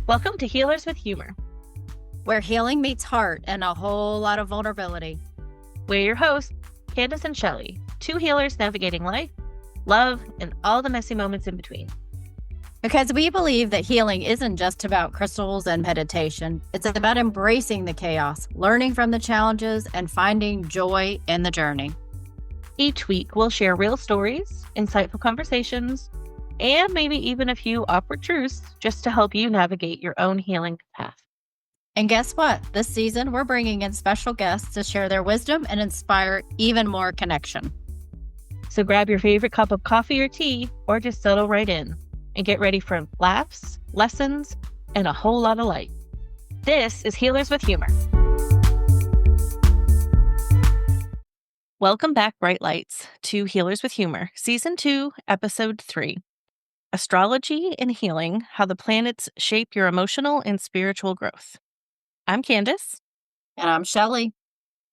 Welcome to Healers with Humor. Where healing meets heart and a whole lot of vulnerability. We're your hosts, Candace and Shelley, two healers navigating life, love, and all the messy moments in between. Because we believe that healing isn't just about crystals and meditation. It's about embracing the chaos, learning from the challenges, and finding joy in the journey. Each week, we'll share real stories, insightful conversations, and maybe even a few awkward truths just to help you navigate your own healing path. And guess what? This season, we're bringing in special guests to share their wisdom and inspire even more connection. So grab your favorite cup of coffee or tea, or just settle right in and get ready for laughs, lessons, and a whole lot of light. This is Healers with Humor. Welcome back, Bright Lights, to Healers with Humor, Season 2, Episode 3. Astrology and Healing, How the Planets Shape Your Emotional and Spiritual Growth. I'm Candace. And I'm Shelley.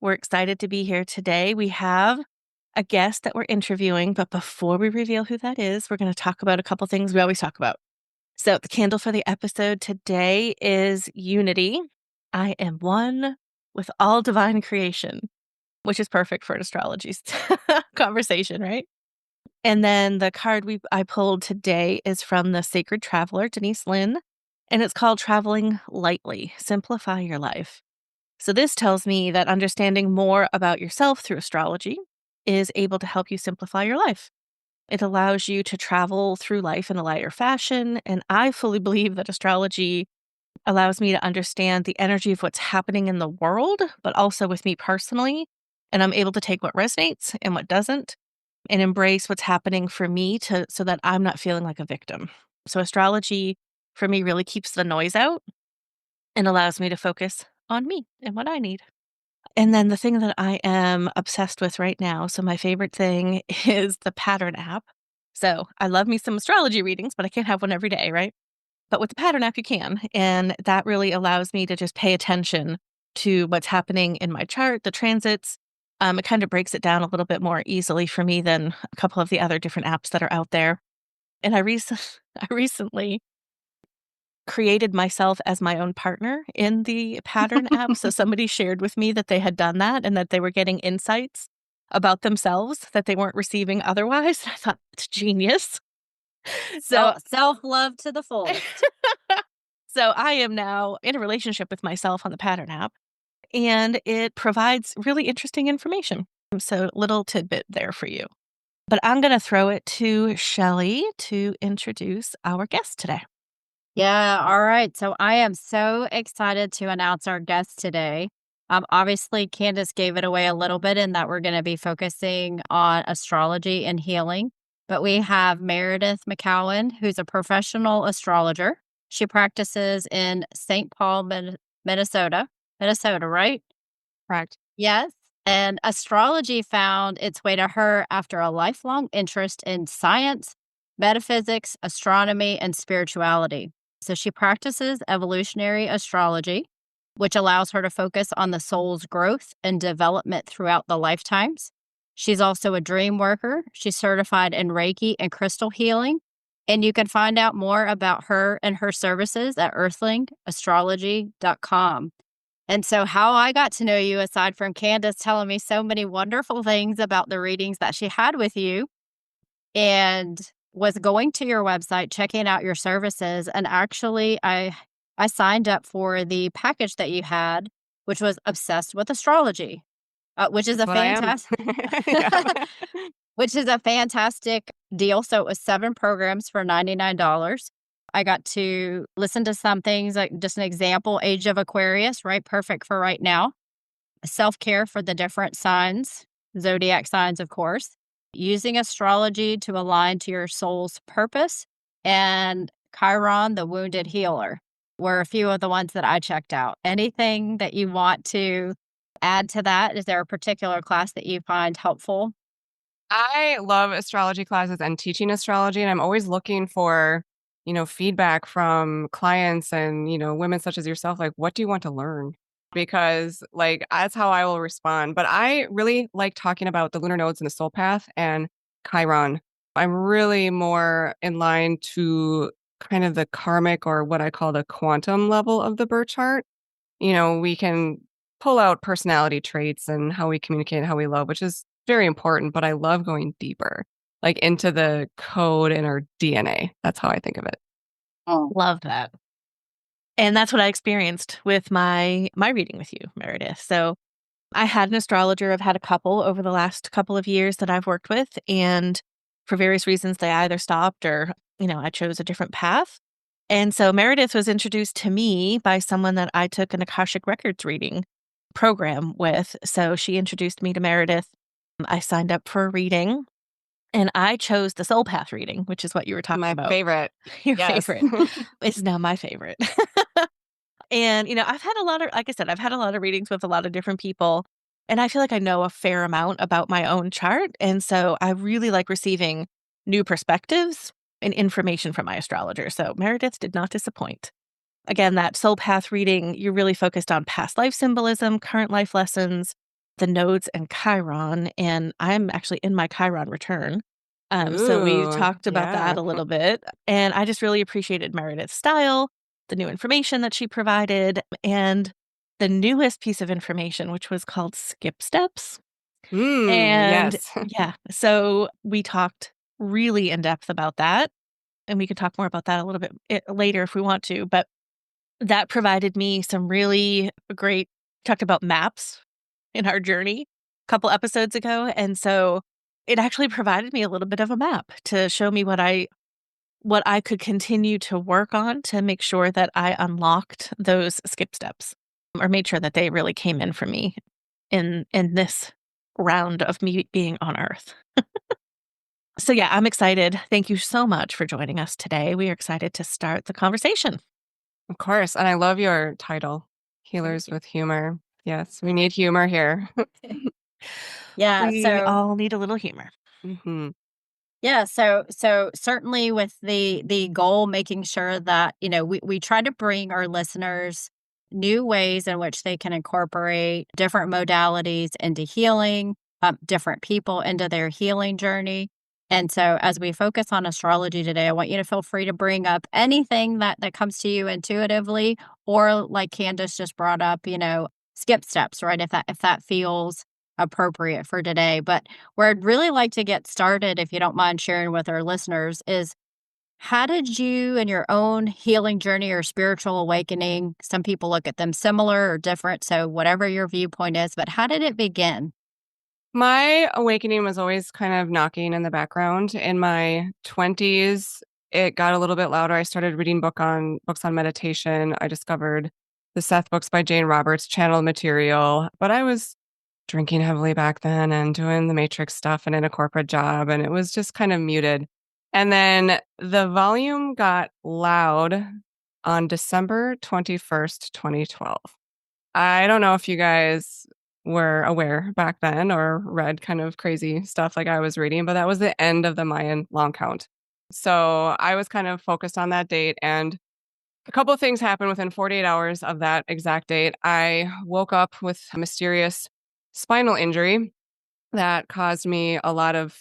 We're excited to be here today. We have a guest that we're interviewing, but before we reveal who that is, we're going to talk about a couple things we always talk about. So the candle for the episode today is unity. I am one with all divine creation, which is perfect for an astrology conversation, right? And then the card I pulled today is from the Sacred Traveler, Denise Lynn, and it's called Traveling Lightly, Simplify Your Life. So this tells me that understanding more about yourself through astrology is able to help you simplify your life. It allows you to travel through life in a lighter fashion, and I fully believe that astrology allows me to understand the energy of what's happening in the world, but also with me personally, and I'm able to take what resonates and what doesn't, and embrace what's happening for me so that I'm not feeling like a victim. So astrology, for me, really keeps the noise out and allows me to focus on me and what I need. And then the thing that I am obsessed with right now, so my favorite thing is the Pattern app. So I love me some astrology readings, but I can't have one every day, right? But with the Pattern app, you can. And that really allows me to just pay attention to what's happening in my chart, the transits. It kind of breaks it down a little bit more easily for me than a couple of the other different apps that are out there. And I recently created myself as my own partner in the Pattern app. So somebody shared with me that they had done that and that they were getting insights about themselves that they weren't receiving otherwise. I thought, it's genius. So self-love to the fullest. So I am now in a relationship with myself on the Pattern app, and it provides really interesting information. So little tidbit there for you. But I'm going to throw it to Shelley to introduce our guest today. Yeah, all right. So I am so excited to announce our guest today. Obviously, Candace gave it away a little bit in that we're going to be focusing on astrology and healing. But we have Meredith McCowan, who's a professional astrologer. She practices in St. Paul, Minnesota. Minnesota, right? Correct. Yes. And astrology found its way to her after a lifelong interest in science, metaphysics, astronomy, and spirituality. So she practices evolutionary astrology, which allows her to focus on the soul's growth and development throughout the lifetimes. She's also a dream worker. She's certified in Reiki and crystal healing. And you can find out more about her and her services at earthlingastrology.com. And so how I got to know you, aside from Candace telling me so many wonderful things about the readings that she had with you, and was going to your website, checking out your services. And actually, I signed up for the package that you had, which was Obsessed with Astrology, which is That's what I am. which is a fantastic deal. So it was 7 programs for $99. I got to listen to some things, like just an example, Age of Aquarius, right? Perfect for right now. Self-care for the different signs, zodiac signs, of course. Using astrology to align to your soul's purpose, and Chiron, the Wounded Healer, were a few of the ones that I checked out. Anything that you want to add to that? Is there a particular class that you find helpful? I love astrology classes and teaching astrology, and I'm always looking for, feedback from clients and, women such as yourself. Like, what do you want to learn? Because that's how I will respond. But I really like talking about the lunar nodes and the soul path and Chiron. I'm really more in line to kind of the karmic or what I call the quantum level of the birth chart. We can pull out personality traits and how we communicate, how we love, which is very important, but I love going deeper, like into the code in our DNA. That's how I think of it. Oh, love that. And that's what I experienced with my reading with you, Meredith. So I had an astrologer. I've had a couple over the last couple of years that I've worked with, and for various reasons, they either stopped or, I chose a different path. And so Meredith was introduced to me by someone that I took an Akashic Records reading program with. So she introduced me to Meredith. I signed up for a reading and I chose the Soul Path reading, which is what you were talking My about. favorite. Your Yes. favorite is now my favorite. And, I've had a lot of, like I said, I've had a lot of readings with a lot of different people. And I feel like I know a fair amount about my own chart. And so I really like receiving new perspectives and information from my astrologer. So Meredith did not disappoint. Again, that soul path reading, you're really focused on past life symbolism, current life lessons, the nodes, and Chiron. And I'm actually in my Chiron return. So we Ooh, talked about that yeah. a little bit. And I just really appreciated Meredith's style, the new information that she provided, and the newest piece of information, which was called skip steps. And Yes. yeah, so we talked really in depth about that. And we could talk more about that a little bit later if we want to. But that provided me some really great talked about maps in our journey a couple episodes ago, and so it actually provided me a little bit of a map to show me what I could continue to work on to make sure that I unlocked those skip steps or made sure that they really came in for me in this round of me being on Earth. So yeah, I'm excited. Thank you so much for joining us today. We are excited to start the conversation. Of course. And I love your title, Healers with Humor. Yes, we need humor here. Yeah. We So all need a little humor. hmm yeah, so certainly with the goal, making sure that, we try to bring our listeners new ways in which they can incorporate different modalities into healing, different people into their healing journey. And so as we focus on astrology today, I want you to feel free to bring up anything that comes to you intuitively, or like Candace just brought up, skip steps, right? If that feels appropriate for today. But where I'd really like to get started, if you don't mind sharing with our listeners, is how did you in your own healing journey or spiritual awakening, some people look at them similar or different, so whatever your viewpoint is, but how did it begin? My awakening was always kind of knocking in the background. In my 20s, it got a little bit louder. I started reading books on meditation. I discovered the Seth books by Jane Roberts, channeled material, but I was drinking heavily back then and doing the matrix stuff and in a corporate job, and it was just kind of muted. And then the volume got loud on December 21st, 2012. I don't know if you guys were aware back then or read kind of crazy stuff like I was reading, but that was the end of the Mayan long count. So I was kind of focused on that date, and a couple of things happened within 48 hours of that exact date. I woke up with a mysterious spinal injury that caused me a lot of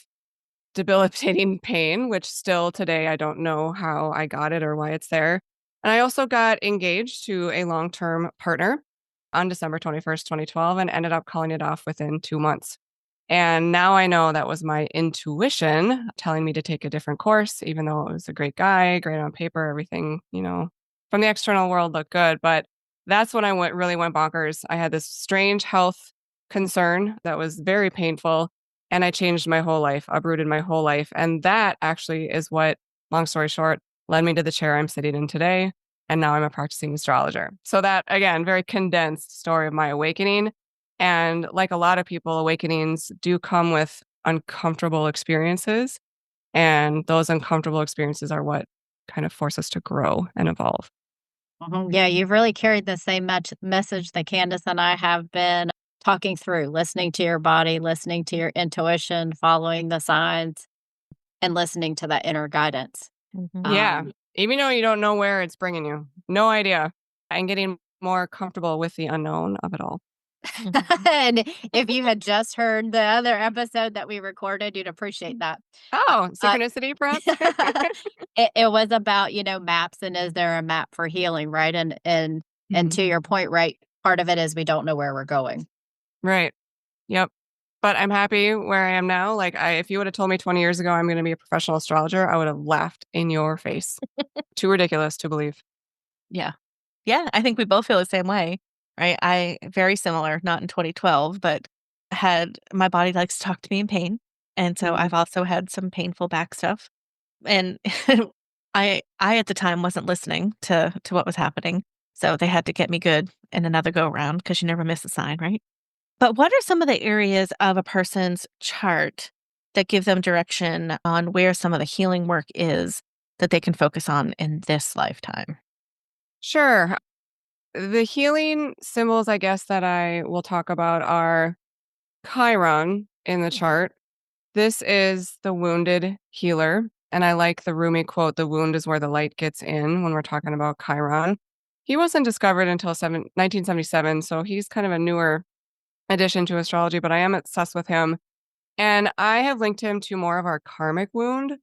debilitating pain, which still today I don't know how I got it or why it's there. And I also got engaged to a long term partner on December 21st, 2012, and ended up calling it off within 2 months. And now I know that was my intuition telling me to take a different course, even though it was a great guy, great on paper, everything, from the external world looked good. But that's when really went bonkers. I had this strange health concern that was very painful. And I changed my whole life, uprooted my whole life. And that actually is what, long story short, led me to the chair I'm sitting in today. And now I'm a practicing astrologer. So that, again, very condensed story of my awakening. And like a lot of people, awakenings do come with uncomfortable experiences. And those uncomfortable experiences are what kind of force us to grow and evolve. Mhm. Yeah, you've really carried the same message that Candace and I have been talking through, listening to your body, listening to your intuition, following the signs, and listening to that inner guidance. Mhm. Yeah. Um, Even though you don't know where it's bringing you, no idea. And getting more comfortable with the unknown of it all. And if you had just heard the other episode that we recorded, you'd appreciate that. Oh, Uh, synchronicity, perhaps? it was about, maps, and is there a map for healing, right? And Mhm. to your point, right, part of it is we don't know where we're going. Right. Yep. But I'm happy where I am now. Like, if you would have told me 20 years ago I'm going to be a professional astrologer, I would have laughed in your face. Too ridiculous to believe. Yeah. Yeah, I think we both feel the same way, right? I very similar, not in 2012, but had my body likes to talk to me in pain, and so Mhm. I've also had some painful back stuff, and I at the time wasn't listening to what was happening, so they had to get me good in another go around because you never miss a sign, right? But what are some of the areas of a person's chart that give them direction on where some of the healing work is that they can focus on in this lifetime? Sure. The healing symbols, I guess, that I will talk about are Chiron in the chart. This is the wounded healer. And I like the Rumi quote, the wound is where the light gets in when we're talking about Chiron. He wasn't discovered until 1977, so he's kind of a newer addition to astrology, but I am obsessed with him. And I have linked him to more of our karmic wound.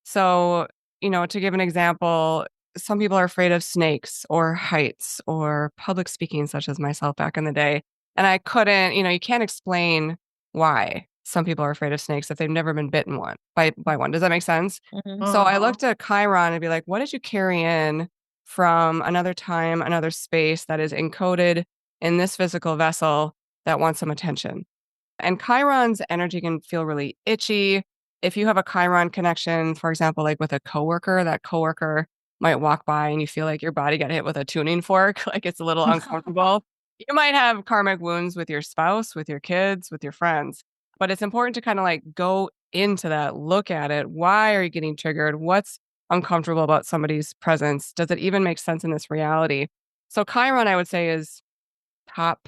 So, to give an example, some people are afraid of snakes or heights or public speaking, such as myself back in the day. And I couldn't, you can't explain why some people are afraid of snakes if they've never been bitten by one. Does that make sense? Mhm. So I Uh-huh. looked at Chiron and be like, what did you carry in from another time, another space that is encoded in this physical vessel that wants some attention? And Chiron's energy can feel really itchy. If you have a Chiron connection, for example, like with a coworker, that coworker might walk by and you feel like your body got hit with a tuning fork, like it's a little uncomfortable. You might have karmic wounds with your spouse, with your kids, with your friends. But it's important to kind of like go into that, look at it. Why are you getting triggered? What's uncomfortable about somebody's presence? Does it even make sense in this reality? So Chiron, I would say, is top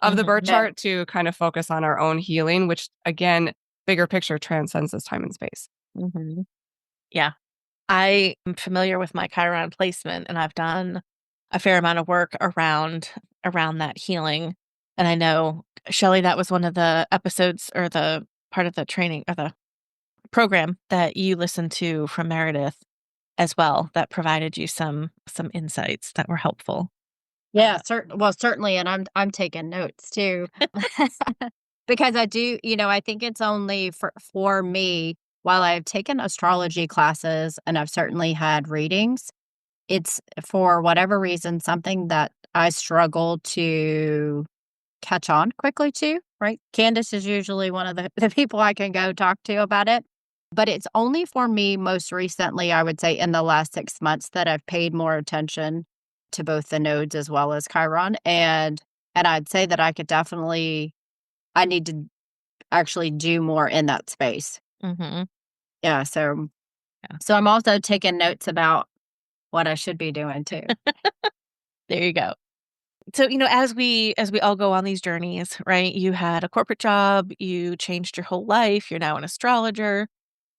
of the birth Mhm. Yeah. chart to kind of focus on our own healing, which again, bigger picture transcends this time and space. Mhm. Yeah. I am familiar with my Chiron placement, and I've done a fair amount of work around that healing. And I know, Shelley, that was one of the episodes or the part of the training or the program that you listened to from Meredith as well that provided you some insights that were helpful. Yeah, certainly, and I'm taking notes too. Because I do, I think it's only for me, while I've taken astrology classes and I've certainly had readings, it's for whatever reason something that I struggle to catch on quickly to, right? Candace is usually one of the people I can go talk to about it. But it's only for me most recently, I would say in the last 6 months, that I've paid more attention to both the nodes as well as Chiron. And I'd say that I need to actually do more in that space. Mhm. Yeah. So Yeah. so I'm also taking notes about what I should be doing too. There you go. So, as we all go on these journeys, right? You had a corporate job, you changed your whole life, you're now an astrologer.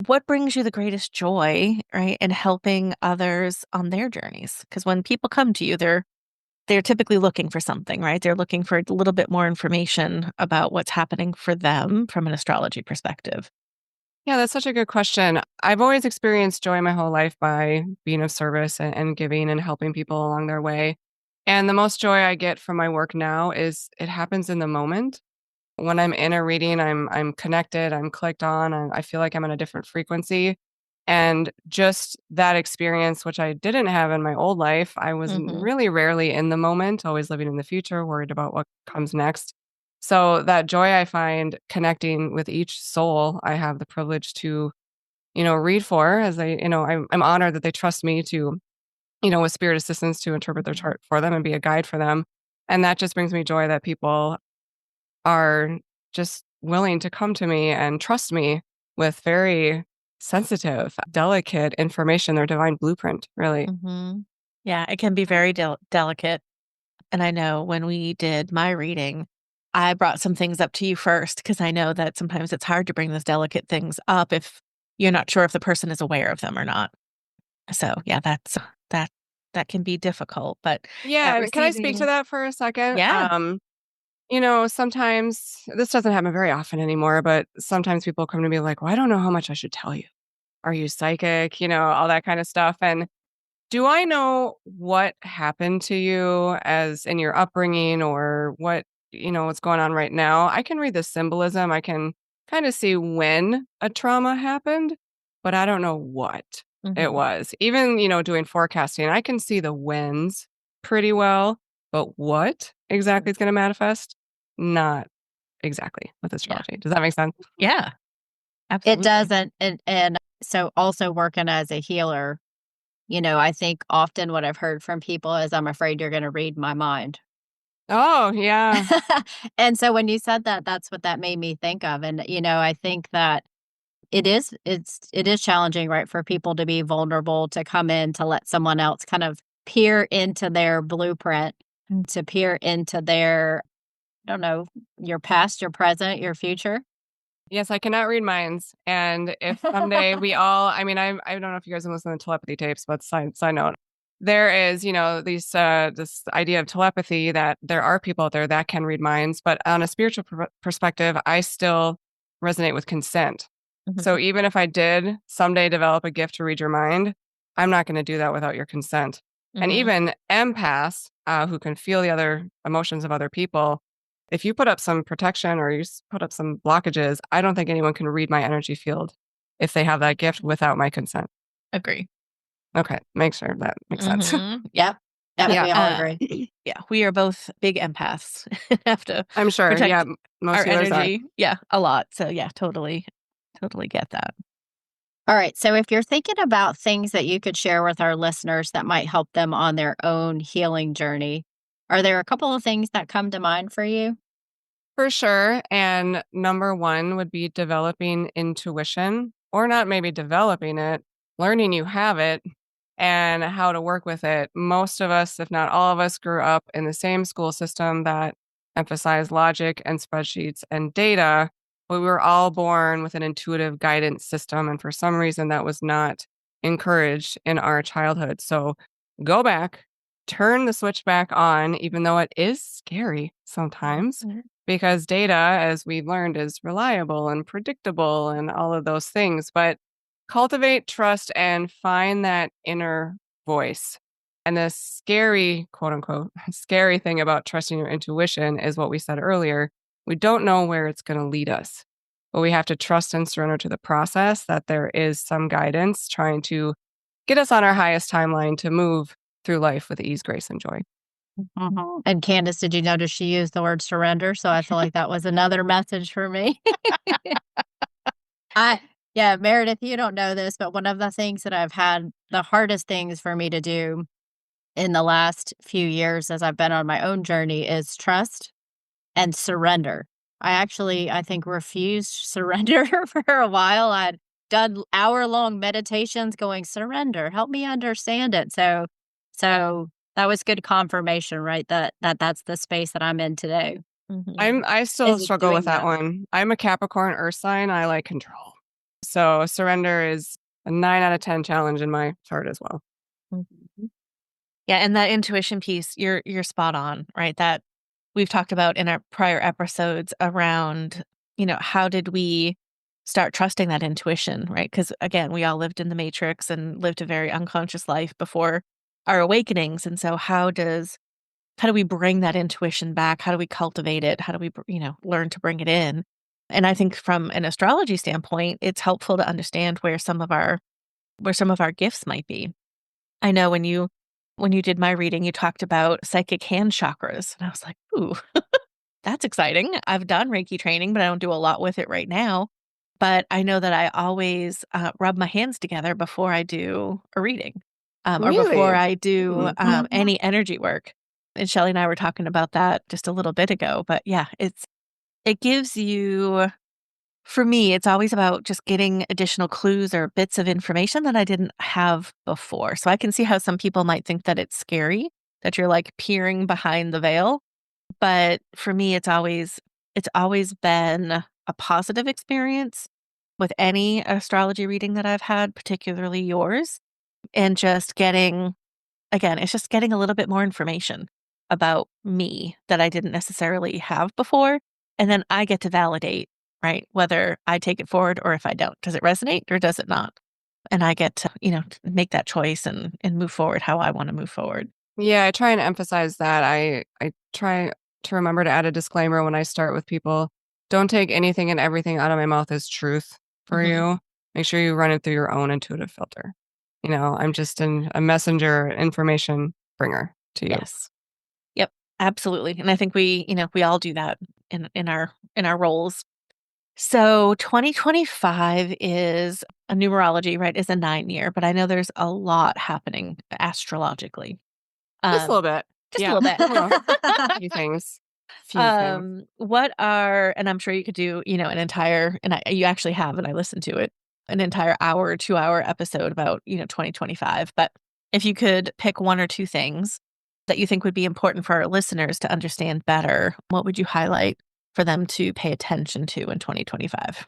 What brings you the greatest joy, right, in helping others on their journeys? Because when people come to you, they're typically looking for something, right? They're looking for a little bit more information about what's happening for them from an astrology perspective. Yeah, that's such a good question. I've always experienced joy my whole life by being of service and giving and helping people along their way. And the most joy I get from my work now is it happens in the moment. When I'm in a reading, I'm connected, I'm clicked on, I feel like I'm on a different frequency. And just that experience, which I didn't have in my old life, I was Mhm. really rarely in the moment, always living in the future, worried about what comes next. So that joy I find connecting with each soul I have the privilege to, read for as I'm honored that they trust me to, with spirit assistance to interpret their chart for them and be a guide for them. And that just brings me joy that people are just willing to come to me and trust me with very sensitive, delicate information, their divine blueprint, really. Mhm. Yeah, it can be very delicate. And I know when we did my reading, I brought some things up to you first because I know that sometimes it's hard to bring those delicate things up if you're not sure if the person is aware of them or not. So, yeah, that that can be difficult, but Yeah, and can I speak to receiving. that for a second? Yeah. Sometimes this doesn't happen very often anymore, but sometimes people come to me like, well, I don't know how much I should tell you. Are you psychic? All that kind of stuff. And do I know what happened to you as in your upbringing or what's going on right now? I can read the symbolism. I can kind of see when a trauma happened, but I don't know what it Mhm. was. Even, doing forecasting, I can see the whens pretty well, but what exactly is going to manifest? Not exactly with Yeah. astrology. Does that make sense? Yeah, It absolutely. doesn't. And so also working as a healer, I think often what I've heard from people is, I'm afraid you're going to read my mind. Oh, yeah. And so when you said that, that's what that made me think of. And, I think that it is challenging, right, for people to be vulnerable, to come in, to let someone else kind of peer into their blueprint, to peer into their, I don't know, your past, your present, your future. Yes, I cannot read minds. And if someday we all, I mean, I don't know if you guys have listened to telepathy tapes, but side note, there is, this idea of telepathy that there are people out there that can read minds. But on a spiritual perspective, I still resonate with consent. So Mhm. even if I did someday develop a gift to read your mind, I'm not going to do that without your consent. And Mhm. even empaths, who can feel the other emotions of other people, if you put up some protection or put up some blockages, I don't think anyone can read my energy field if they have that gift without my consent. Agree. Okay, make sure that makes sense. Mhm. Yep. Yep. Yeah, We all agree. yeah, we are both big empaths and have to I'm sure. Yeah, protect most our healers are. energy. Yeah, a lot. So, yeah, totally get that. All right. So if you're thinking about things that you could share with our listeners that might help them on their own healing journey, are there a couple of things that come to mind for you? For sure. And number one would be developing intuition, or not maybe developing it, learning you have it and how to work with it. Most of us, if not all of us, grew up in the same school system that emphasized logic and spreadsheets and data, but we were all born with an intuitive guidance system. And for some reason, that was not encouraged in our childhood. So go back, turn the switch back on, even though it is scary sometimes Mhm. because data, as we've learned, is reliable and predictable and all of those things. But cultivate trust and find that inner voice. And the scary, quote unquote, scary thing about trusting your intuition is what we said earlier. We don't know where it's going to lead us, but we have to trust and surrender to the process that there is some guidance trying to get us on our highest timeline to move through life with ease, grace, and joy. Mhm. And Candace, did you notice she used the word surrender? So I feel like that was another message for me. I Yeah, Meredith, you don't know this, but one of the things that I've had the hardest things for me to do in the last few years as I've been on my own journey is trust and surrender. I think, refused surrender for a while. I'd done hour-long meditations going, "Surrender, help me understand it." So that was good confirmation, right? That's the space that I'm in today, Mhm. I still is struggle with doing that that. one. I'm a Capricorn Earth sign. I like control. So surrender is a 9 out of 10 challenge in my chart as well. Mhm. Yeah, and that intuition piece, you're spot on, right? That we've talked about in our prior episodes around, how did we start trusting that intuition, right? Because again, we all lived in the matrix and lived a very unconscious life before our awakenings. And so how do we bring that intuition back? How do we cultivate it? How do we, learn to bring it in? And I think from an astrology standpoint, it's helpful to understand where some of our gifts might be. I know when you did my reading, you talked about psychic hand chakras, and I was like, "Ooh, that's exciting." I've done Reiki training, but I don't do a lot with it right now. But I know that I always, rub my hands together before I do a reading, or before Really? I do, Hmm. any energy work. And Shelly and I were talking about that just a little bit ago. But yeah, it gives you for me, it's always about just getting additional clues or bits of information that I didn't have before. So I can see how some people might think that it's scary, that you're like peering behind the veil. But for me, it's always been a positive experience with any astrology reading that I've had, particularly yours, and just getting again, it's just getting a little bit more information. about me that I didn't necessarily have before. And then I get to validate, right? Whether I take it forward or if I don't. Does it resonate or does it not? And I get to, make that choice and move forward how I want to move forward. Yeah, I try and emphasize that. I try to remember to add a disclaimer when I start with people. Don't take anything and everything out of my mouth as truth for Mhm. you. Make sure you run it through your own intuitive filter. I'm just a messenger, information bringer to you. Yes. Yep. Absolutely. And I think we all do that in our roles. So 2025 is a numerology, right? Is a 9 year, but I know there's a lot happening astrologically. Just a little Um, bit. just a Yeah. little bit. Few things. Few things. What are, and I'm sure you could do, an entire, and you actually have, and I listened to it, an entire hour, 2 hour episode about, 2025. But if you could pick one or two things that you think would be important for our listeners to understand better, what would you highlight for them to pay attention to in 2025?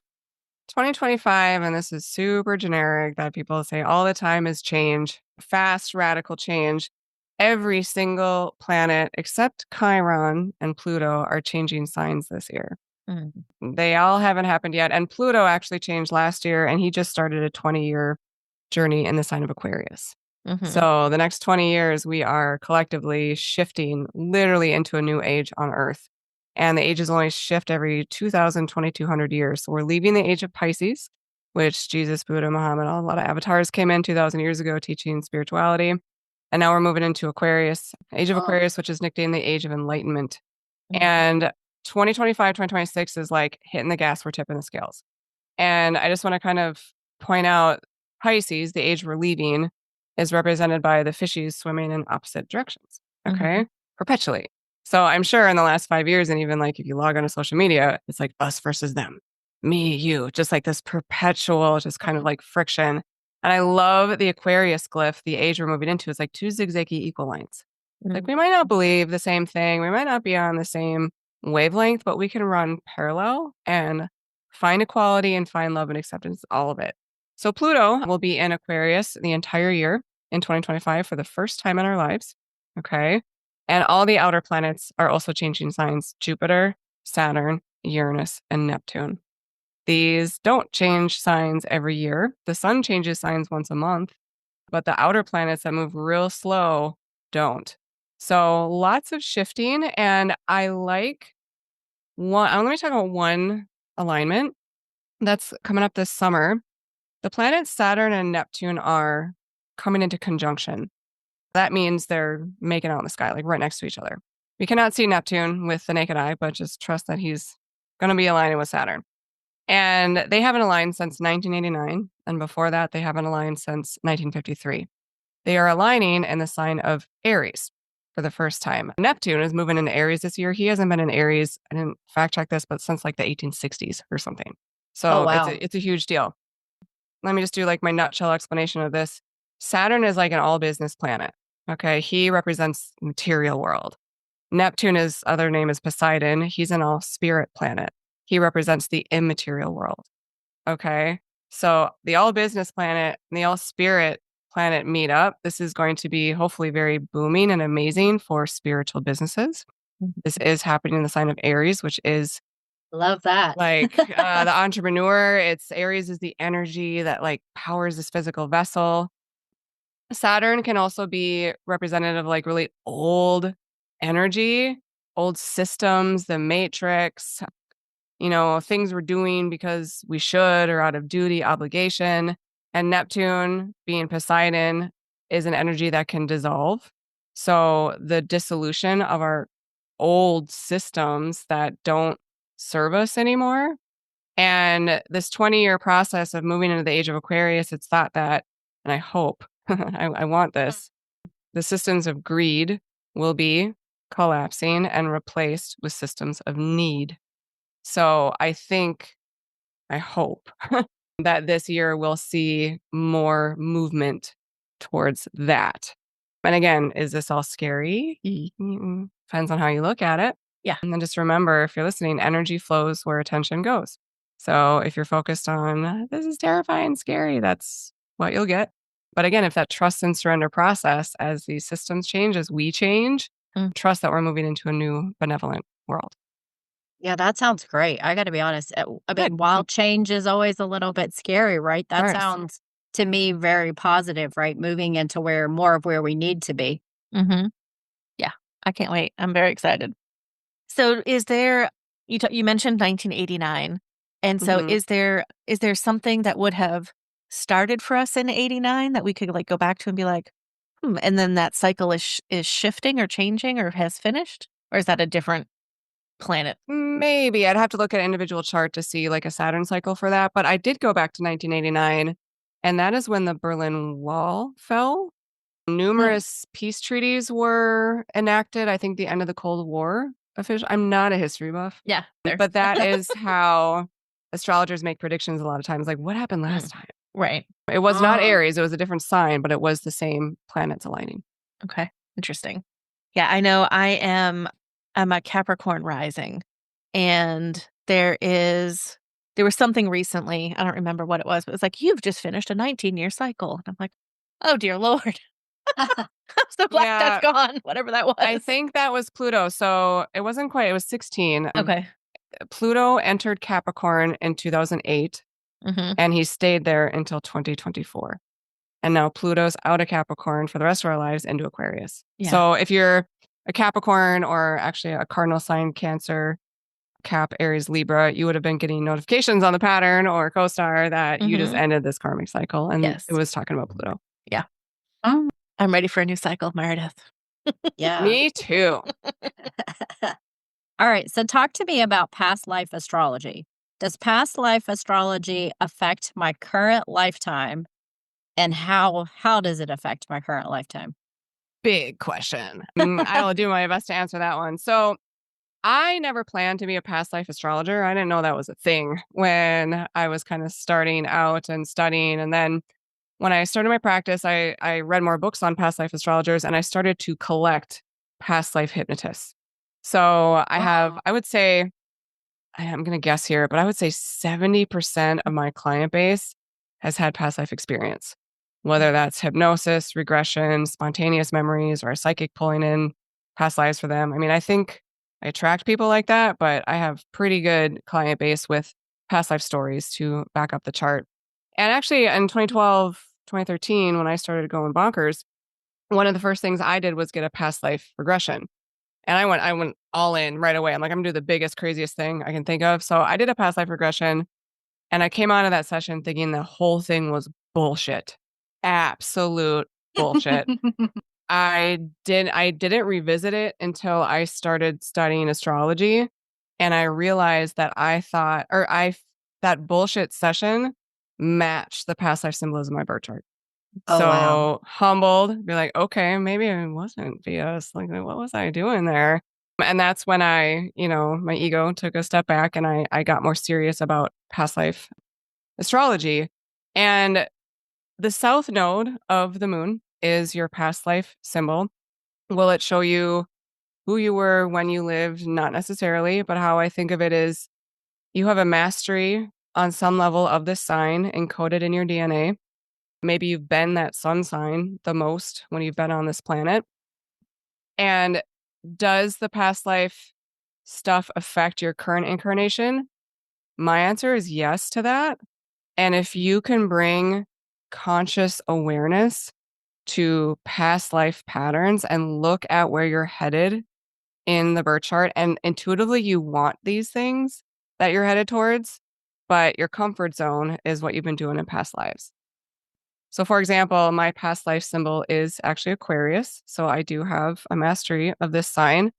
2025, and this is super generic that people say all the time, is change, fast, radical change. Every single planet except Chiron and Pluto are changing signs this year. Mm, They all haven't happened yet. And Pluto actually changed last year, and he just started a 20-year journey in the sign of Aquarius. mhm, So the next 20 years, we are collectively shifting literally into a new age on Earth. And the ages only shift every 2,000, 2,200 years. So we're leaving the age of Pisces, which Jesus, Buddha, Muhammad, a lot of avatars came in 2,000 years ago teaching spirituality. And now we're moving into Aquarius, age of Aquarius, which is nicknamed the age of enlightenment. mhm, And 2025, 2026 is like hitting the gas, we're tipping the scales. And I just want to kind of point out Pisces, the age we're leaving, is represented by the fishies swimming in opposite directions. mhm, Okay. Perpetually. So I'm sure in the last 5 years, and even like if you log on to social media, it's like us versus them, me, you, just like this perpetual, just kind of like friction. And I love the Aquarius glyph, the age we're moving into is like two zigzaggy equal lines. Like mhm, we might not believe the same thing, we might not be on the same wavelength, but we can run parallel and find equality and find love and acceptance, all of it. So Pluto will be in Aquarius the entire year in 2025 for the first time in our lives. Okay. And all the outer planets are also changing signs: Jupiter, Saturn, Uranus, and Neptune. These don't change signs every year. The sun changes signs once a month, but the outer planets that move real slow don't. So lots of shifting. And I like one, let me talk about one alignment that's coming up this summer. The planets Saturn and Neptune are coming into conjunction. That means they're making out in the sky, like right next to each other. We cannot see Neptune with the naked eye, but just trust that he's going to be aligning with Saturn. And they haven't aligned since 1989. And before that, they haven't aligned since 1953. They are aligning in the sign of Aries for the first time. Neptune is moving into Aries this year. He hasn't been in Aries, I didn't fact check this, but since like the 1860s or something. Oh, So wow. it's a huge deal. Let me just do like my nutshell explanation of this. Saturn is like an all business planet. Okay. He represents material world. Neptune, his other name is Poseidon. He's an all spirit planet. He represents the immaterial world. Okay. So the all business planet and the all spirit planet meet up. This is going to be hopefully very booming and amazing for spiritual businesses. mhm, This is happening in the sign of Aries, which is Love that. like the entrepreneur. It's Aries is the energy that like powers this physical vessel. Saturn can also be representative of like really old energy, old systems, the matrix, things we're doing because we should or out of duty, obligation. And Neptune, being Poseidon, is an energy that can dissolve. So the dissolution of our old systems that don't serve us anymore. And this 20-year process of moving into the age of Aquarius, it's thought that, and I hope, I want this, the systems of greed will be collapsing and replaced with systems of need. So I hope that this year we'll see more movement towards that. And again, is this all scary? Depends on how you look at it. Yeah. And then just remember, if you're listening, energy flows where attention goes. So if you're focused on this is terrifying, scary, that's what you'll get. But again, if that trust and surrender process, as these systems change, as we change, Mm. trust that we're moving into a new benevolent world. Yeah, that sounds great. I gotta be honest. I Good. mean, while change is always a little bit scary, right? Of That course. sounds to me very positive, right? Moving into where more of where we need to be. Mm-hmm. Yeah, I can't wait. I'm very excited. So is there you mentioned 1989, and so Mhm. is there something that would have started for us in 89 that we could, like, go back to and be like, "Hmm," and then that cycle is shifting or changing or has finished? Or is that a different planet? Maybe. I'd have to look at an individual chart to see, like, a Saturn cycle for that, but I did go back to 1989, and that is when the Berlin Wall fell. Mm. Numerous peace treaties were enacted. I think the end of the Cold War official. I'm not a history buff, Yeah, there. but that is how astrologers make predictions a lot of times, like, "What happened last Mm, time?" right. It was not Mm. Aries, it was a different sign, but it was the same planets aligning. Okay, interesting. Yeah, I know I'm a Capricorn rising, and there was something recently, I don't remember what it was, but it was like, "You've just finished a 19-year cycle." And I'm like, "Oh, dear Lord." I'm so glad that's Yeah, gone, whatever that I was. think that was Pluto, so it wasn't quite, it was 16. Okay. Pluto entered Capricorn in 2008, Mhm. and he stayed there until 2024. And now Pluto's out of Capricorn for the rest of our lives into Aquarius. Yeah. So if you're a Capricorn or actually a cardinal sign Cancer, Cap, Aries, Libra, you would have been getting notifications on the pattern or co-star that you just Mhm. ended this karmic cycle. And it Yes. was talking about Pluto. Yeah. Mm. I'm ready for a new cycle, Meredith. Yeah. Me too. All right. So talk to me about past life astrology. Does past life astrology affect my current lifetime? And how does it affect my current lifetime? Big question. I will do my best to answer that one. So I never planned to be a past life astrologer. I didn't know that was a thing when I was kind of starting out and studying. And then when I started my practice, I read more books on past life astrologers and I started to collect past life hypnotists. So I have, Oh. I would say, I'm going to guess here, but I would say 70% of my client base has had past life experience, whether that's hypnosis, regression, spontaneous memories, or a psychic pulling in past lives for them. I mean, I think I attract people like that, but I have pretty good client base with past life stories to back up the chart. And actually, in 2012, 2013, when I started going bonkers, one of the first things I did was get a past life regression. And I went all in right away. I'm like, I'm gonna do the biggest, craziest thing I can think of. So I did a past life regression and I came out of that session thinking the whole thing was bullshit. Absolute bullshit. I didn't revisit it until I started studying astrology. And I realized that that bullshit session matched the past life symbolism of my birth chart. Oh, wow. So humbled, be like, okay, maybe I wasn't BS. Like, what was I doing there? And that's when my ego took a step back and I got more serious about past life astrology. And the south node of the moon is your past life symbol. Will it show you who you were when you lived? Not necessarily, but how I think of it is you have a mastery on some level of this sign encoded in your DNA. Maybe you've been that sun sign the most when you've been on this planet. And does the past life stuff affect your current incarnation? My answer is yes to that. And if you can bring conscious awareness to past life patterns and look at where you're headed in the birth chart, and intuitively you want these things that you're headed towards, but your comfort zone is what you've been doing in past lives. So, for example, my past life symbol is actually Aquarius. So, I do have a mastery of this sign,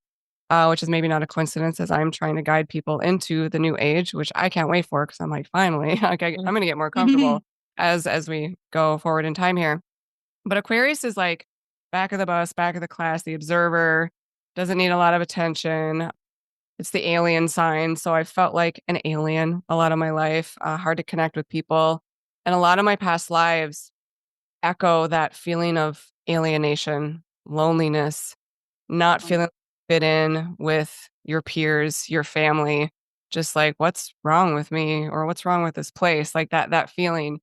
which is maybe not a coincidence as I'm trying to guide people into the new age, which I can't wait for because I'm like, finally, I'm Mm. going to get more comfortable as we go forward in time here. But Aquarius is like back of the bus, back of the class, the observer, doesn't need a lot of attention. It's the alien sign. So I felt like an alien a lot of my life, hard to connect with people. And a lot of my past lives echo that feeling of alienation, loneliness, not feeling fit in with your peers, your family, just like what's wrong with me or what's wrong with this place, like that feeling.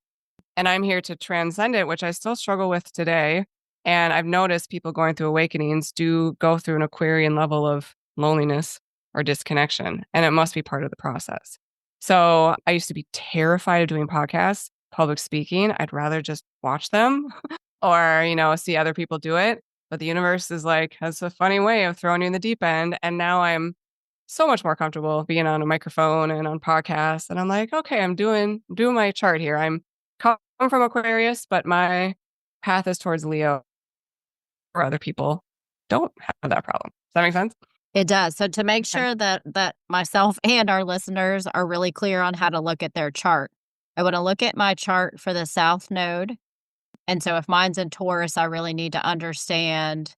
And I'm here to transcend it, which I still struggle with today. And I've noticed people going through awakenings do go through an Aquarian level of loneliness or disconnection, and it must be part of the process. So I used to be terrified of doing podcasts, public speaking. I'd rather just watch them or, see other people do it. But the universe is like, has a funny way of throwing you in the deep end. And now I'm so much more comfortable being on a microphone and on podcasts. And I'm like, okay, I'm doing my chart here. I'm come from Aquarius, but my path is towards Leo, or other people don't have that problem. Does that make sense? It does. So to make sure that myself and our listeners are really clear on how to look at their chart, I want to look at my chart for the South Node. And so if mine's in Taurus, I really need to understand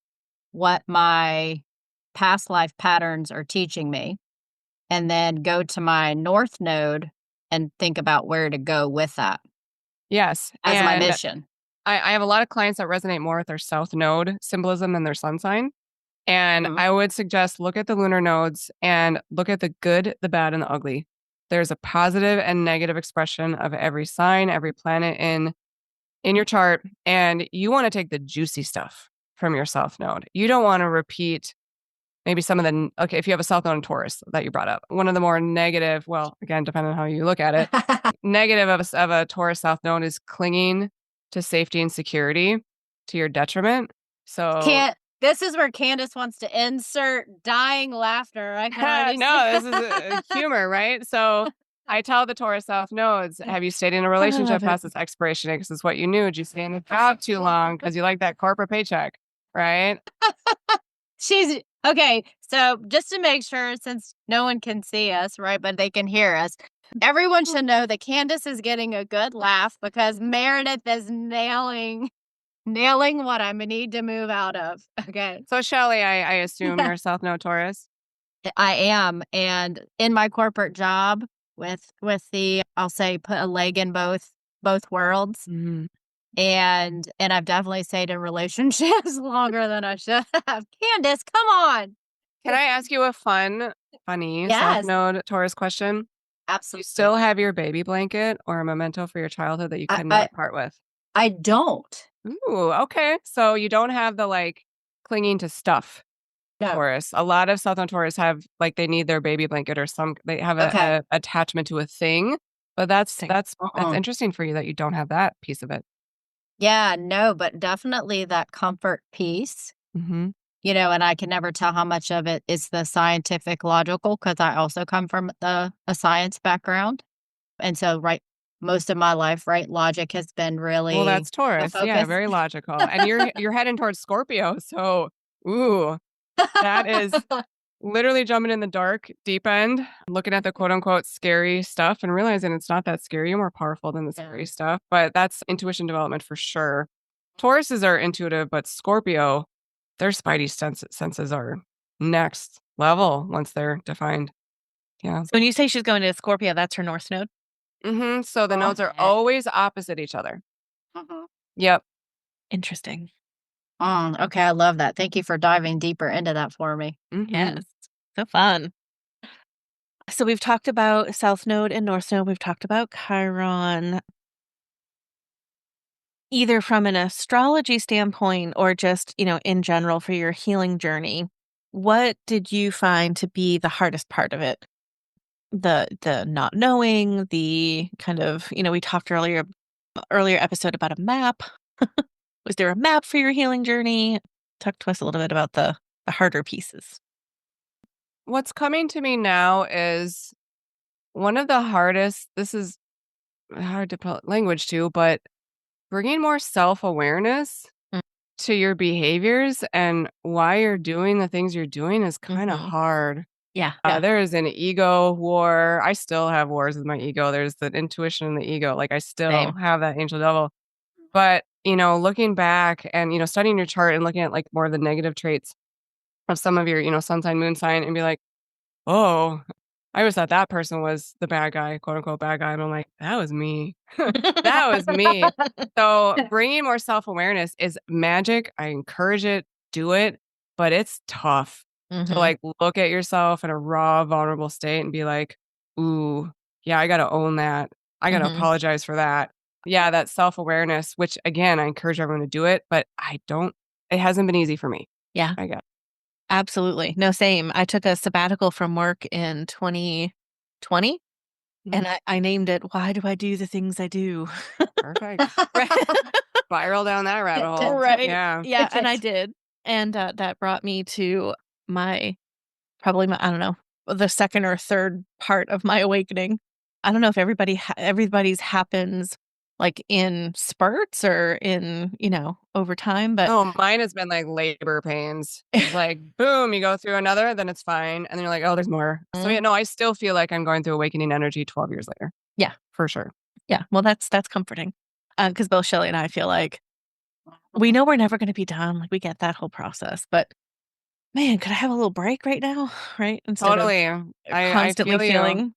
what my past life patterns are teaching me, and then go to my North Node and think about where to go with that Yes. as my And mission. I have a lot of clients that resonate more with their South Node symbolism than their sun sign. And Mhm. I would suggest look at the lunar nodes and look at the good, the bad, and the ugly. There's a positive and negative expression of every sign, every planet in your chart, and you want to take the juicy stuff from your South Node. You don't want to repeat maybe some of the okay, if you have a South Node in Taurus that you brought up, one of the more negative, well, again, depending on how you look at it, negative of a Taurus South Node is clinging to safety and security to your detriment. So This is where Candace wants to insert dying laughter. I can already no, see. this is humor, right? So I tell the Taurus South nodes, have you stayed in a I relationship love it. past its expiration date because it's what you knew? Did you stay in a job too long because you like that corporate paycheck, right? She's okay. So just to make sure, since no one can see us, right, but they can hear us, everyone should know that Candace is getting a good laugh because Meredith is nailing what I need to move out of. Okay. So Shelly, I assume you're a South Node Taurus. I am. And in my corporate job with the, I'll say, put a leg in both worlds. Mhm. And I've definitely stayed in relationships longer than I should have. Candace, come on. Can I ask you a funny South Yes, Node Taurus question? Do you absolutely. still have your baby blanket or a memento for your childhood that you I, could I not part with? I don't. Ooh, okay. So you don't have the like clinging to stuff No. Taurus. A lot of Southern Taurus have like they need their baby blanket or they have Okay. a attachment to a thing. But Interesting. that's interesting for you that you don't have that piece of it. Yeah, no, but definitely that comfort piece, Mm-hmm. and I can never tell how much of it is the scientific logical because I also come from a science background. And so, right, most of my life, right, logic has been Well, really that's the Taurus. Yeah, focus. very logical. And you're heading towards Scorpio. So, ooh, that is literally jumping in the dark, deep end, looking at the quote unquote scary stuff and realizing it's not that scary. You're more powerful than the scary stuff. But that's intuition development for sure. Tauruses are intuitive, but Scorpio, their spidey senses are next level once they're defined. Yeah. So when you say she's going to Scorpio, that's her North Node? So the nodes are Okay. always opposite each other. Mhm. Yep. Interesting. Okay, I love that. Thank you for diving deeper into that for me. Yes. So fun. So we've talked about South Node and North Node. We've talked about Chiron, either from an astrology standpoint or just, in general for your healing journey. What did you find to be the hardest part of it? The not knowing, the kind of, we talked earlier episode about a map. Was there a map for your healing journey? Talk to us a little bit about the harder pieces. What's coming to me now is one of the hardest, this is hard to put language to, but bringing more self awareness Mm. to your behaviors and why you're doing the things you're doing is kind of Mhm. hard. Yeah. There is an ego war. I still have wars with my ego. There's the intuition and the ego. Like I still Same. have that angel devil. But, looking back and, studying your chart and looking at like more of the negative traits of some of your, sun sign, moon sign and be like, oh, I always thought that person was the bad guy, quote unquote bad guy. And I'm like, that was me. That was me. So bringing more self-awareness is magic. I encourage it, do it, but it's tough to Mhm. like look at yourself in a raw, vulnerable state and be like, ooh, yeah, I got to own that. I got to Mhm. apologize for that. Yeah, that self-awareness, which again, I encourage everyone to do it, but I don't it hasn't been easy for me. Yeah. I guess. Absolutely. No, same. I took a sabbatical from work in 2020 and Mhm. I named it, "Why do I do the things I do?" Perfect. Right. Spiral down that rabbit hole. Right. Yeah. Yeah, and I did. And, that brought me to my probably my I don't know, the 2nd or 3rd part of my awakening. I don't know if everybody's happens, like, in spurts or in, over time, but Oh, mine has been like labor pains. It's like, boom, you go through another, then it's fine. And then you're like, oh, there's more. So yeah, Mhm. no, I still feel like I'm going through awakening energy 12 years later. Yeah, For sure. yeah. Well, that's comforting. Because both Shelly and I feel like we know we're never gonna be done, like, we get that whole process, but, man, could I have a little break right now, right? Instead of Totally. I constantly feel you. feeling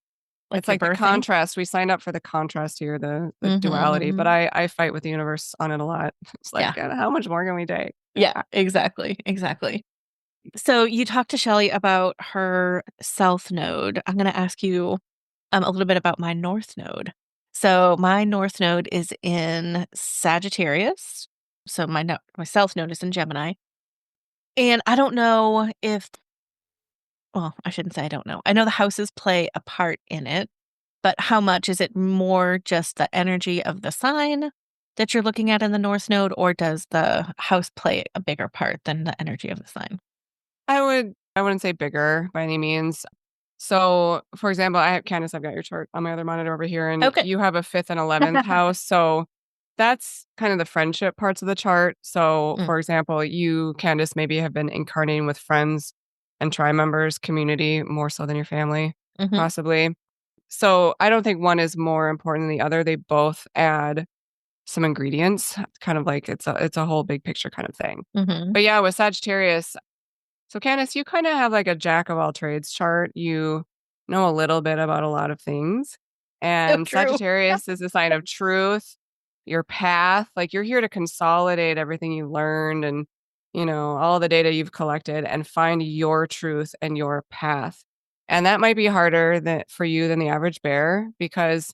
like It's you're like the birthing. contrast. We signed up for the contrast here, the duality, but Mhm. I fight with the universe on it a lot. It's like, Yeah. how much more can we take? Yeah, exactly, exactly. So you talked to Shelly about her south node. I'm gonna ask you, a little bit about my north node. So my north node is in Sagittarius, so my south node is in Gemini, and I don't know if well, I shouldn't say I don't know. I know the houses play a part in it, but how much? Is it more just the energy of the sign that you're looking at in the north node, or does the house play a bigger part than the energy of the sign? I wouldn't say bigger by any means. So, for example, Candace, I've got your chart on my other monitor over here, and Okay. you have a 5th and 11th house. So that's kind of the friendship parts of the chart. So, Mm, for example, you, Candace, maybe have been incarnating with friends and tribe members, community, more so than your family, mhm, possibly. So I don't think one is more important than the other. They both add some ingredients, kind of like it's a whole big picture kind of thing. mhm. But yeah, with Sagittarius, so Candace, you kind of have like a jack of all trades chart. You know a little bit about a lot of things. So And true. Sagittarius is a sign of truth, your path. Like you're here to consolidate everything you learned and, all the data you've collected and find your truth and your path. And that might be harder for you than the average bear because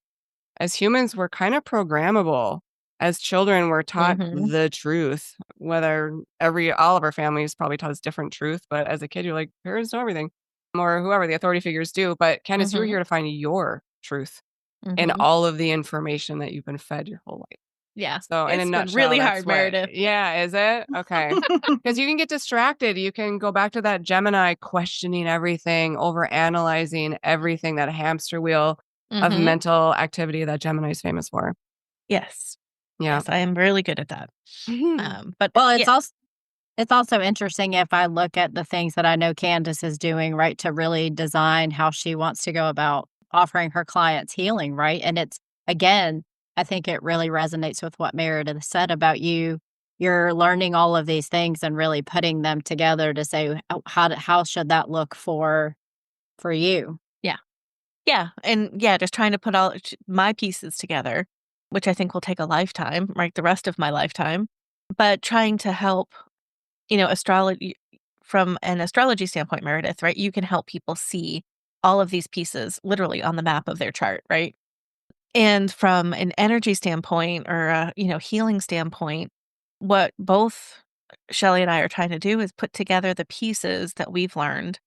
as humans, we're kind of programmable. As children, we're taught Mhm, the truth, whether all of our families probably taught us different truth. But as a kid, you're like, parents know everything, or whoever the authority figures do. But Candace, you're mhm, here to find your truth in mhm. all of the information that you've been fed your whole life. Yeah, So, in a it's been nutshell, really that's hard, what, Meredith. yeah, is it? Okay. Because you can get distracted. You can go back to that Gemini questioning everything, over analyzing everything, that hamster wheel of Mhm. mental activity that Gemini is famous for. Yes. Yeah. Yes, I am really good at that. But Well, yeah. it's also interesting if I look at the things that I know Candace is doing, right, to really design how she wants to go about offering her clients healing, right? And it's again, I think it really resonates with what Meredith said about you. You're learning all of these things and really putting them together to say, "Oh, how should that look for you?" Yeah. Yeah, and yeah, just trying to put all my pieces together, which I think will take a lifetime, right, the rest of my lifetime, but trying to help, astrology from an astrology standpoint, Meredith, right, you can help people see all of these pieces literally on the map of their chart, right? And from an energy standpoint or a, healing standpoint, what both Shelly and I are trying to do is put together the pieces that we've learned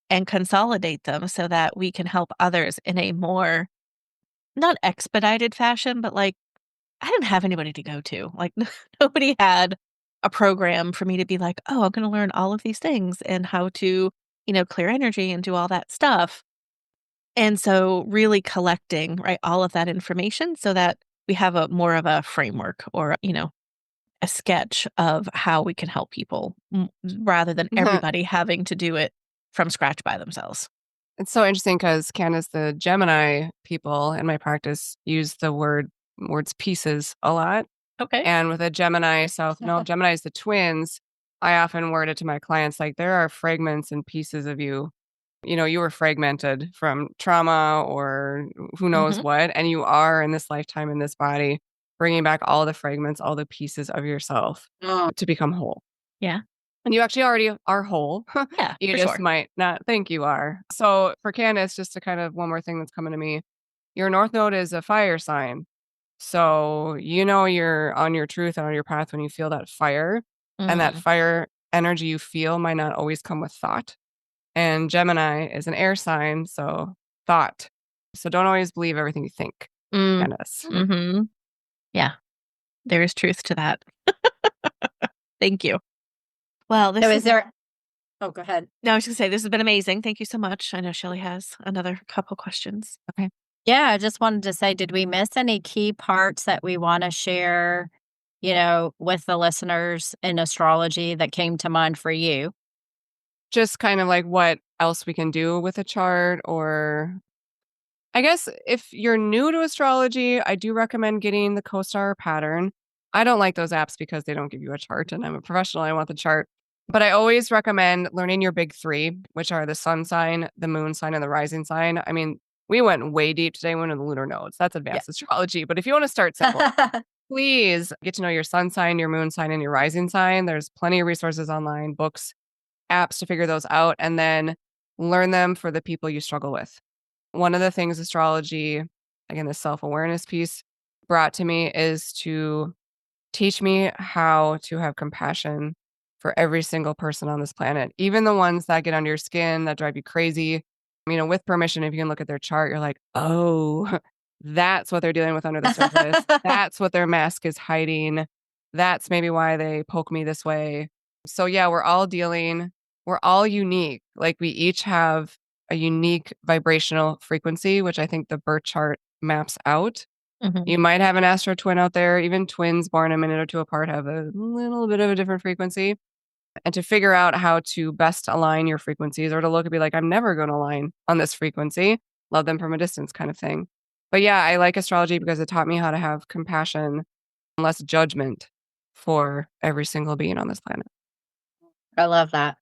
and consolidate them so that we can help others in a more not expedited fashion, but like I didn't have anybody to go to. Like nobody had a program for me to be like, "Oh, I'm going to learn all of these things and how to, clear energy and do all that stuff." And so really collecting, right, all of that information so that we have a more of a framework or, a sketch of how we can help people rather than everybody having to do it from scratch by themselves. It's so interesting because Candace, the Gemini people in my practice use the words pieces a lot. Okay. And with a Gemini South Node, Gemini's the twins, I often word it to my clients like there are fragments and pieces of you. You were fragmented from trauma or who knows Mhm. what, and you are in this lifetime in this body, bringing back all the fragments, all the pieces of yourself to become whole. Yeah. And you actually already are whole. Yeah, You for just sure. might not think you are. So for Candace, just to kind of one more thing that's coming to me, your North Node is a fire sign. So you're on your truth and on your path when you feel that fire. And that Mm. fire energy you feel might not always come with thought. And Gemini is an air sign, so thought. So don't always believe everything you think, Mm. Candace. Mhm. Yeah, there is truth to that. Thank you. Well, So this is is there Oh, go ahead. no, I was gonna say this has been amazing. Thank you so much. I know Shelly has another couple questions. Okay. Yeah, I just wanted to say, did we miss any key parts that we wanna share, with the listeners in astrology that came to mind for you? Just kind of like what else we can do with a chart, or I guess if you're new to astrology, I do recommend getting the CoStar pattern. I don't like those apps because they don't give you a chart, and I'm a professional. I want the chart. But I always recommend learning your big three, which are the sun sign, the moon sign, and the rising sign. I mean, we went way deep today. We went into the lunar nodes. That's Yeah. advanced astrology. But if you want to start simple, please get to know your sun sign, your moon sign, and your rising sign. There's plenty of resources online, books, apps to figure those out, and then learn them for the people you struggle with. One of the things astrology, again, the self-awareness piece brought to me is to teach me how to have compassion for every single person on this planet, even the ones that get under your skin, that drive you crazy. With permission, if you can look at their chart, you're like, oh, that's what they're dealing with under the surface. That's what their mask is hiding. That's maybe why they poke me this way. So, yeah, we're all unique. Like, we each have a unique vibrational frequency, which I think the birth chart maps out. Mhm. You might have an astro twin out there. Even twins born a minute or two apart have a little bit of a different frequency. And to figure out how to best align your frequencies, or to look and be like, I'm never going to align on this frequency, love them from a distance kind of thing. But yeah, I like astrology because it taught me how to have compassion and less judgment for every single being on this planet. I love that.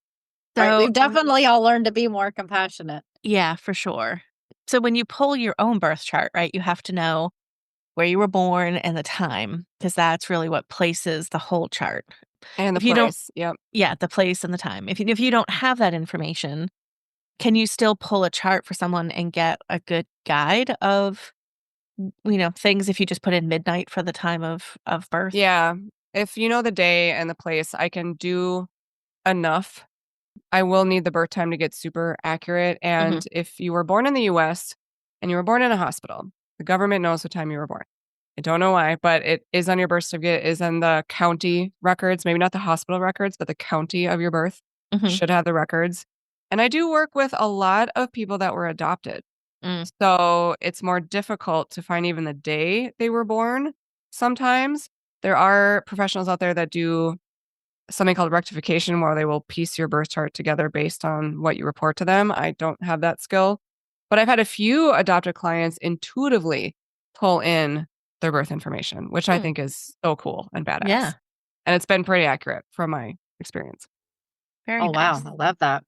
Right, So, we've definitely all learned to be more compassionate. yeah, for sure. So when you pull your own birth chart, right, you have to know where you were born and the time, because that's really what places the whole chart. And the If you don't place. Yep. Yeah, the place and the time. If you don't have that information, can you still pull a chart for someone and get a good guide of, things if you just put in midnight for the time of birth? Yeah. If you know the day and the place, I can do enough. I will need the birth time to get super accurate. Mhm, And if you were born in the US and you were born in a hospital, the government knows what time you were born. I don't know why, but it is on your birth certificate, is in the county records, maybe not the hospital records, but the county of your birth mhm, should have the records. And I do work with a lot of people that were adopted. mm, So it's more difficult to find even the day they were born sometimes. There are professionals out there that do something called rectification, where they will piece your birth chart together based on what you report to them. I don't have that skill, but I've had a few adopted clients intuitively pull in their birth information, which I mm. think is so cool and badass. Yeah, And it's been pretty accurate from my experience. very Oh, wow, nice. I love that.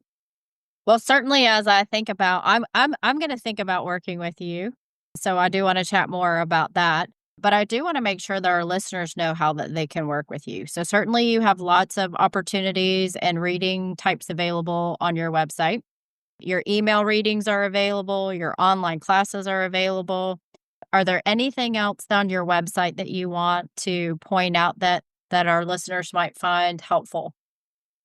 Well, certainly as I think about I'm gonna think about working with you, so I do wanna chat more about that, but I do wanna make sure that our listeners know how that they can work with you. So certainly you have lots of opportunities and reading types available on your website. Your email readings are available, your online classes are available. Are there anything else on your website that you want to point out that our listeners might find helpful?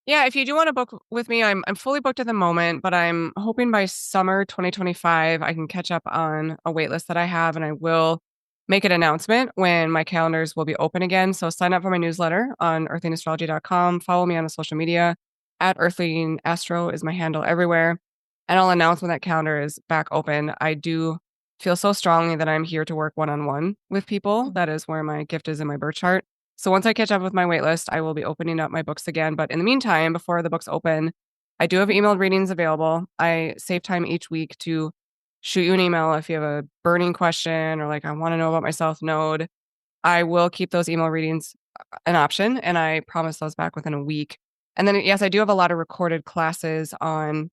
Yeah, if you do want to book with me, I'm fully booked at the moment, but I'm hoping by summer 2025 I can catch up on a wait list that I have, and I will make an announcement when my calendars will be open again. So sign up for my newsletter on earthingastrology.com. Follow me on the social media at Earthling Astro is my handle everywhere. And I'll announce when that calendar is back open. I do feel so strongly that I'm here to work one-on-one with people. Mm, That is where my gift is in my birth chart. So once I catch up with my wait list, I will be opening up my books again. But in the meantime, before the books open, I do have emailed readings available. I save time each week to shoot you an email if you have a burning question, or like, I want to know about my South Node. I will keep those email readings an option, and I promise those back within a week. And then, yes, I do have a lot of recorded classes on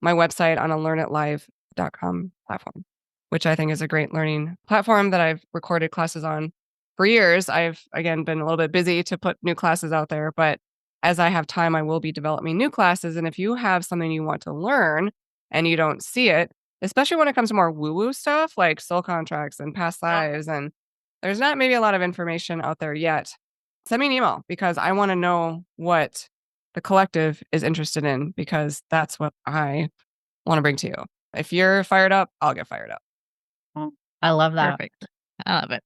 my website on a learnitlive.com platform, which I think is a great learning platform that I've recorded classes on for years. I've, again, been a little bit busy to put new classes out there, but as I have time, I will be developing new classes. And if you have something you want to learn and you don't see it, especially when it comes to more woo-woo stuff like soul contracts and past lives, and there's not maybe a lot of information out there yet. send me an email because I want to know what the collective is interested in, because that's what I want to bring to you. If you're fired up, I'll get fired up. I love that. Perfect. I love it.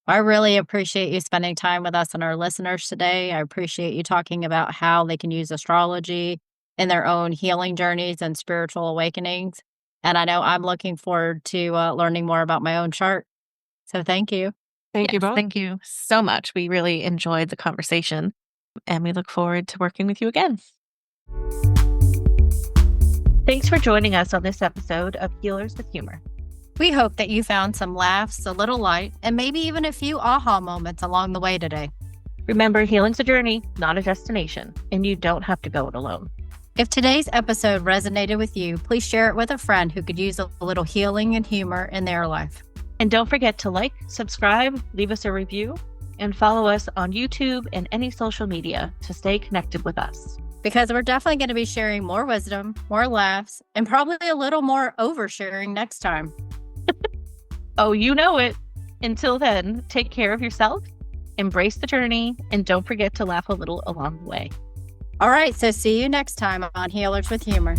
I really appreciate you spending time with us and our listeners today. I appreciate you talking about how they can use astrology in their own healing journeys and spiritual awakenings. And I know I'm looking forward to learning more about my own chart. So thank you. Thank you Yes, both. thank you so much. We really enjoyed the conversation, and we look forward to working with you again. Thanks for joining us on this episode of Healers with Humor. We hope that you found some laughs, a little light, and maybe even a few aha moments along the way today. Remember, healing's a journey, not a destination, and you don't have to go it alone. If today's episode resonated with you, please share it with a friend who could use a little healing and humor in their life. And don't forget to like, subscribe, leave us a review, and follow us on YouTube and any social media to stay connected with us. Because we're definitely going to be sharing more wisdom, more laughs, and probably a little more oversharing next time. Oh, you know it. Until then, take care of yourself, embrace the journey, and don't forget to laugh a little along the way. All right, so see you next time on Healers with Humor.